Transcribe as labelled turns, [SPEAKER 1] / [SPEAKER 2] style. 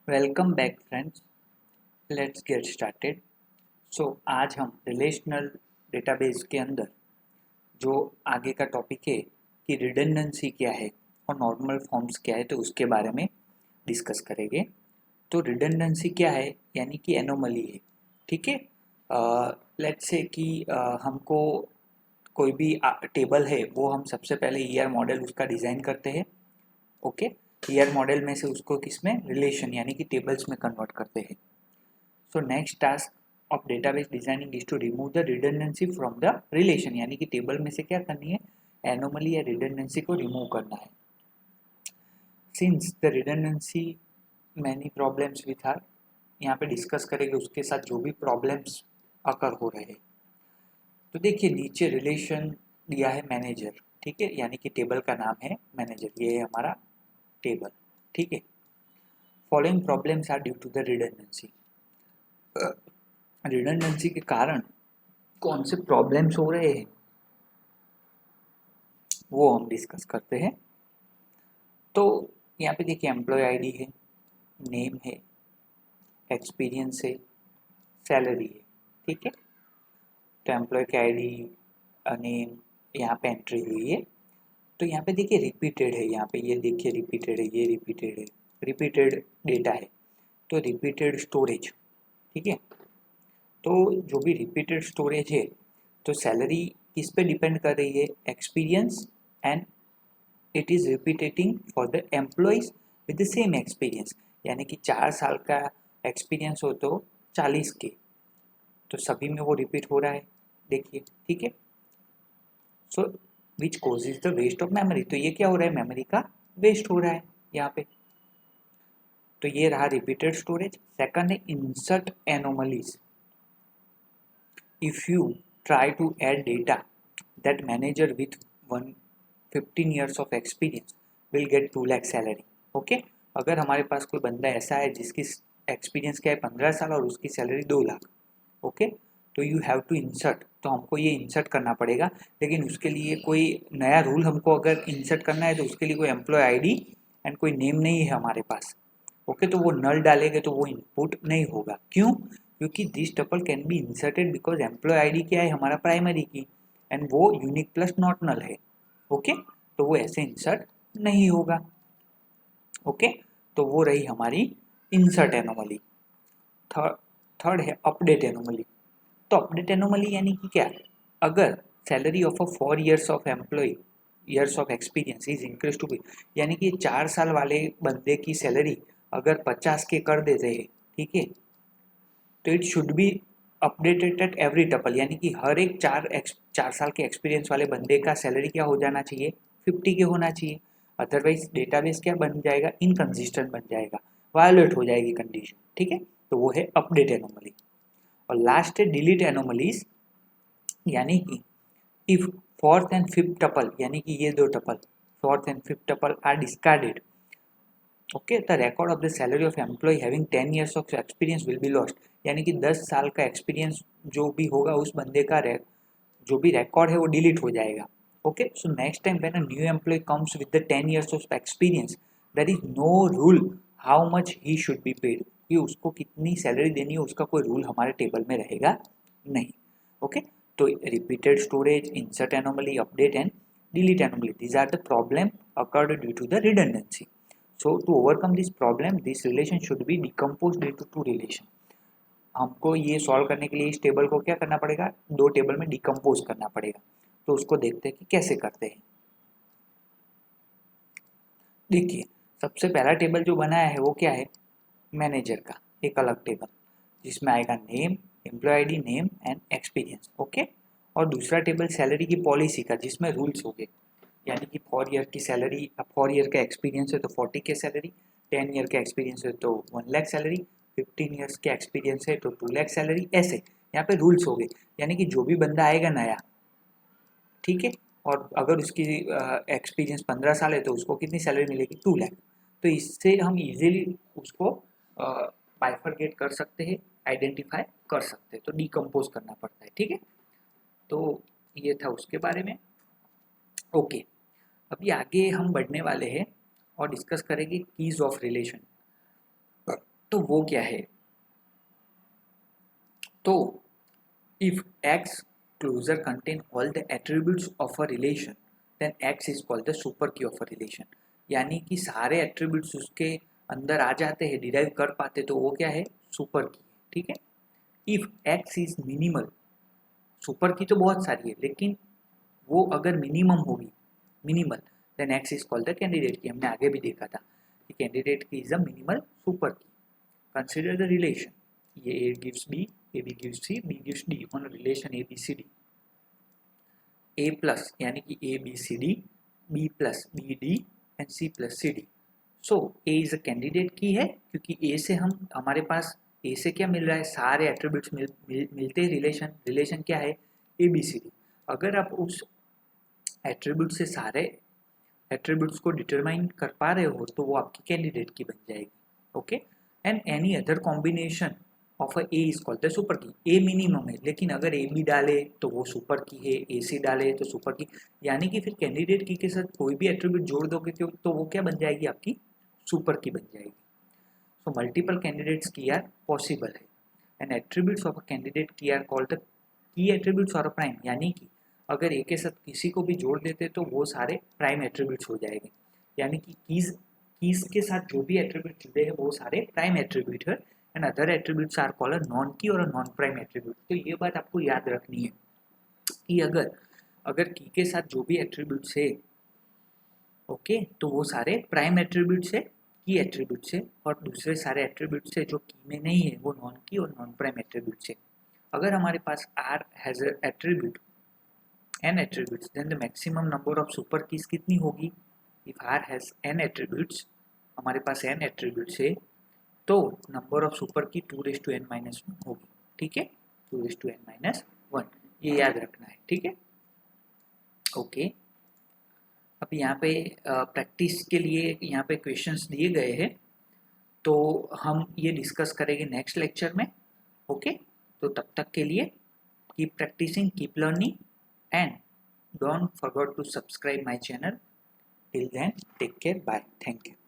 [SPEAKER 1] Welcome back friends, let's get started. So आज हम relational database के अंदर जो आगे का टॉपिक है कि रिडंडेंसी क्या है और नॉर्मल फॉर्म्स क्या है तो उसके बारे में डिस्कस करेंगे। तो रिडंडेंसी क्या है यानी कि एनोमली है। ठीक है, लेट्स से कि हमको कोई भी टेबल है वो हम सबसे पहले ईआर मॉडल उसका डिज़ाइन करते हैं। ओके, ईआर मॉडल में से उसको किसमें रिलेशन यानी कि टेबल्स में कन्वर्ट करते हैं। So next task of database designing is to remove the redundancy from the relation यानी कि टेबल में से क्या करनी है, एनोमली या रिडंडेंसी को रिमूव करना है। Since the redundancy many problems with R, यहाँ पे डिस्कस करेंगे उसके साथ जो भी प्रॉब्लम्स अकर हो रहे हैं। तो देखिए नीचे रिलेशन दिया है मैनेजर, ठीक है, यानी कि टेबल का नाम है मैनेजर, ये है हमारा टेबल। ठीक है, following problems are due to the redundancy. Redundancy के कारण कौन से प्रॉब्लम्स हो रहे हैं वो हम डिस्कस करते हैं। तो यहाँ पे देखिए एम्प्लॉय आईडी है, नेम है, एक्सपीरियंस है, सैलरी है। ठीक है, तो एम्प्लॉय की आईडी नेम यहाँ पे एंट्री हुई है। तो यहाँ पे देखिए रिपीटेड है, यहाँ पे ये देखिए रिपीटेड है, ये रिपीटेड है, रिपीटेड डेटा है तो रिपीटेड स्टोरेज। ठीक है, तो जो भी रिपीटेड स्टोरेज है तो सैलरी किस पे डिपेंड कर रही है, experience, and it is repeating for the employees with the same experience, यानी कि 4 साल का एक्सपीरियंस हो तो 40 के, तो सभी में वो रिपीट हो रहा है। देखिए ठीक है, so which causes the waste of memory, तो ये क्या हो रहा है, मेमोरी का वेस्ट हो रहा है यहाँ पे। तो ये रहा रिपीटेड स्टोरेज। सेकंड है insert anomalies. If you try to add data that manager with 15 years of experience will get 2 lakh salary. Okay, अगर हमारे पास कोई बंदा ऐसा है जिसकी एक्सपीरियंस क्या है 15 साल और उसकी सैलरी 2 लाख। ओके, तो यू हैव टू इंसर्ट, तो हमको ये इंसर्ट करना पड़ेगा, लेकिन उसके लिए कोई नया रूल हमको अगर इंसर्ट करना है तो उसके लिए कोई एम्प्लॉय आईडी एंड कोई नेम नहीं है हमारे पास। ओके, तो वो नल डालेंगे तो वो इनपुट नहीं होगा। क्यों? क्योंकि this tuple can be inserted because employee ID क्या है हमारा प्राइमरी की एंड वो यूनिक प्लस नॉट नल है। ओके, तो वो ऐसे इंसर्ट नहीं होगा। ओके, तो वो रही हमारी इंसर्ट एनोमली। थर्ड है अपडेट एनोमली। तो अपडेट एनोमली यानी कि क्या, अगर salary of a 4 years of employee years of experience is increase to be, यानी कि 4 साल वाले बंदे की सैलरी अगर 50 के कर देते हैं, ठीक है, तो it should be updated at every tuple, यानी कि हर एक 4 साल के एक्सपीरियंस वाले बंदे का सैलरी क्या हो जाना चाहिए, 50 के होना चाहिए। अदरवाइज डेटाबेस क्या बन जाएगा, इनकन्सिस्टेंट बन जाएगा, वायोलेट हो जाएगी कंडीशन। ठीक है, तो वो है अपडेट एनोमली। और लास्ट है डिलीट एनोमलीज, यानी कि if fourth and fifth tuple, यानी कि ये दो tuple fourth and fifth tuple are discarded, okay, the record of the salary of employ having 10 years of experience will be lost, यानी कि 10 साल का एक्सपीरियंस जो भी होगा उस बंदे का जो भी रिकॉर्ड है वो डिलीट हो जाएगा। Okay, so next time when a new employ comes with the 10 years of experience there is no rule how much he should be paid, कि उसको कितनी सैलरी देनी है उसका कोई रूल हमारे टेबल में रहेगा नहीं। ओके, तो repeated storage, insert anomaly, update and delete anomaly, these are the problem occurred due to the redundancy. So to overcome this problem, this relation should be decomposed into two relation. हमको ये solve करने के लिए इस table को क्या करना पड़ेगा, दो टेबल में डिकम्पोज करना पड़ेगा। तो उसको देखते हैं कि कैसे करते हैं। देखिए सबसे पहला टेबल जो बनाया है वो क्या है, मैनेजर का एक अलग टेबल जिसमें आएगा name, employ ID, name and experience. Okay, और दूसरा टेबल सैलरी की पॉलिसी का जिसमें रूल्स हो गए, यानी कि 4 year की सैलरी, 4 year का एक्सपीरियंस है तो 40 के सैलरी, 10 year का एक्सपीरियंस है तो 1 लाख सैलरी, 15 years के एक्सपीरियंस है तो 2 लाख सैलरी, ऐसे यहाँ पे रूल्स हो गए। यानी कि जो भी बंदा आएगा नया, ठीक है, और अगर उसकी एक्सपीरियंस 15 साल है तो उसको कितनी सैलरी मिलेगी, 2 लाख। तो इससे हम इजीली उसको बाइफरगेट कर सकते हैं, आइडेंटिफाई कर सकते हैं, तो डिकम्पोज करना पड़ता है। ठीक है, तो ये था उसके बारे में। ओके, अभी आगे हम बढ़ने वाले हैं और डिस्कस करेंगे कीज ऑफ रिलेशन। तो वो क्या है, तो if x closure contain all the attributes of a relation then x is called the super key of a relation. यानी कि सारे एट्रीब्यूट्स उसके अंदर आ जाते हैं, डिराइव कर पाते, तो वो क्या है, सुपर की। ठीक है। If x is minimal, super की तो बहुत सारी है लेकिन वो अगर मिनिमम होगी, minimal, then x is called the candidate key. हमने आगे भी देखा था कि candidate key is a minimal super key. Consider the relation, ये a gives b, ab gives c, b gives d on a relation abcd, a plus यानी कि a b c d, b plus b d and c plus c d। So a is a candidate की है क्योंकि a से हमारे पास a से क्या मिल रहा है, सारे एट्रीब्यूट्स मिलते हैं। रिलेशन क्या है, a b c d। अगर आप उस एट्रीब्यूट से सारे एट्रीब्यूट्स को डिटरमाइन कर पा रहे हो तो वो आपकी कैंडिडेट की बन जाएगी। Okay. And any other combination of a A is called the super key. A minimum है लेकिन अगर ए बी डाले तो वो सुपर की है, ए सी डाले तो सुपर की। यानी कि फिर कैंडिडेट की के साथ कोई भी एट्रीब्यूट जोड़ दोगे तो वो क्या बन जाएगी, आपकी सुपर की बन जाएगी। So multiple candidates key are possible है and attributes of a candidate key are called the key attributes और प्राइम। यानी कि अगर एक के साथ किसी को भी जोड़ देते तो वो सारे प्राइम एट्रीब्यूट्स हो जाएंगे। यानी कि कीज के साथ जो भी एट्रीब्यूट जुड़े हैं वो सारे प्राइम एट्रीब्यूट है and other attributes are called non key और नॉन प्राइम एट्रीब्यूट। तो ये बात आपको याद रखनी है कि अगर की के साथ जो भी एट्रीब्यूट्स है, ओके, तो वो सारे प्राइम एट्रीब्यूट्स है, की एट्रीब्यूट्स है, और दूसरे सारे एट्रीब्यूट्स है जो की में नहीं है वो नॉन की और नॉन प्राइम एट्रीब्यूट्स है। अगर हमारे पास R has a attribute n attributes, then the maximum number of super keys कितनी होगी? If R has n attributes, हमारे पास n attributes है तो नंबर ऑफ सुपर की 2n-1 होगी। ठीक है, 2n-1, ये याद रखना है। ठीक है, ओके। अब यहाँ पे प्रैक्टिस के लिए यहाँ पे क्वेश्चंस दिए गए हैं तो हम ये डिस्कस करेंगे नेक्स्ट लेक्चर में। ओके, तो तब तक के लिए keep practicing, keep learning and don't forget to subscribe my channel. Till then, take care. Bye. Thank you.